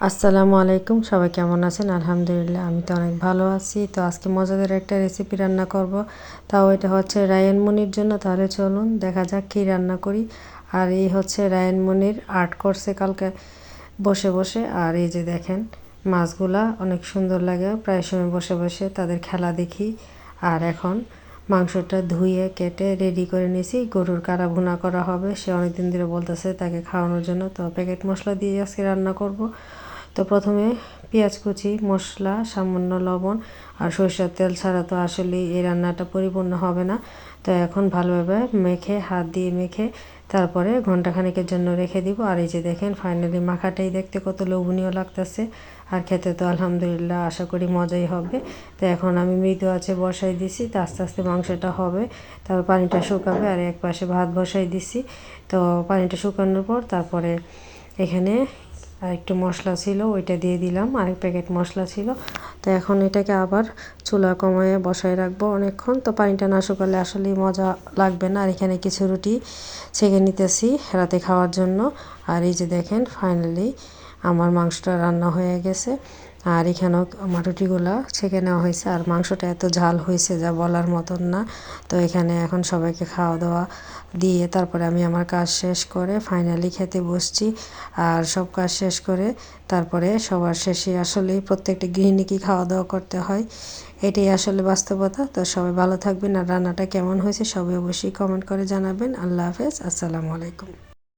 আসসালামু আলাইকুম, সবাই কেমন আছেন? আলহামদুলিল্লাহ আমি তো অনেক ভালো আছি। তো আজকে মজাদার একটা রেসিপি রান্না করব, তাও এটা হচ্ছে রায়ান মুনির জন্য। তাহলে চলুন দেখা যাক কী রান্না করি। আর এই হচ্ছে রায়ান মুনির আর্ট করছে কালকে বসে বসে। আর এই যে দেখেন মাছগুলা অনেক সুন্দর লাগে, প্রায় সময় বসে বসে তাদের খেলা দেখি। আর এখন মাংসটা ধুয়ে কেটে রেডি করে নিয়েছি, গরুর কারা ভুনা করা হবে। সে অনেকদিন ধরে বলতেছে তাকে খাওয়ানোর জন্য, তো প্যাকেট মশলা দিয়ে আজকে রান্না করব। তো প্রথমে পেঁয়াজ কুচি, মশলা, সামান্য লবণ আর সরিষার তেল ছাড়া তো আসলে এই রান্নাটা পরিপূর্ণ হবে না। তো এখন ভালোভাবে মেখে, হাত দিয়ে মেখে তারপরে ঘন্টাখানেকের জন্য রেখে দিব। আর এই যে দেখেন ফাইনালি মাখাটাই দেখতে কত লোভনীয় লাগতেছে, আর খেতে তো আলহামদুলিল্লাহ আশা করি মজাই হবে। তো এখন আমি মৃদু আঁচে বসাই দিছি, তো আস্তে আস্তে মাংসটা হবে, তারপর পানিটা শুকাবে। আর এক পাশে ভাত বসাই দিছি। তো পানিটা শুকানোর পর তারপরে এখানে আরেকটু মশলা ছিল, ওইটা দিয়ে দিলাম, আরেক প্যাকেট মশলা ছিল। তো এখন এটাকে আবার চুলা কমায় বসায় রাখবো অনেকক্ষণ। তো পানিটা না শুকালে আসলেই মজা লাগবে না। আর এখানে কিছু রুটি ছেঁকে নিতেছি রাতে খাওয়ার জন্য। আর এই যে দেখেন ফাইনালি আমার মাংসটা রান্না হয়ে গেছে। আর এখানেও আমার রুটিগুলো ছেঁকে নেওয়া হয়েছে। আর মাংসটা এত ঝাল হয়েছে যা বলার মতন না। তো এখানে এখন সবাইকে খাওয়া দাওয়া দিয়ে তারপরে আমি আমার কাজ শেষ করে ফাইনালি খেতে বসছি। আর সব কাজ শেষ করে তারপরে সবার শেষে আসলেই প্রত্যেকটা গৃহিণীকে খাওয়া দাওয়া করতে হয়, এটাই আসলে বাস্তবতা। তো সবাই ভালো থাকবেন। আর রান্নাটা কেমন হয়েছে সবাই অবশ্যই কমেন্ট করে জানাবেন। আল্লাহ হাফেজ, আসসালামু আলাইকুম।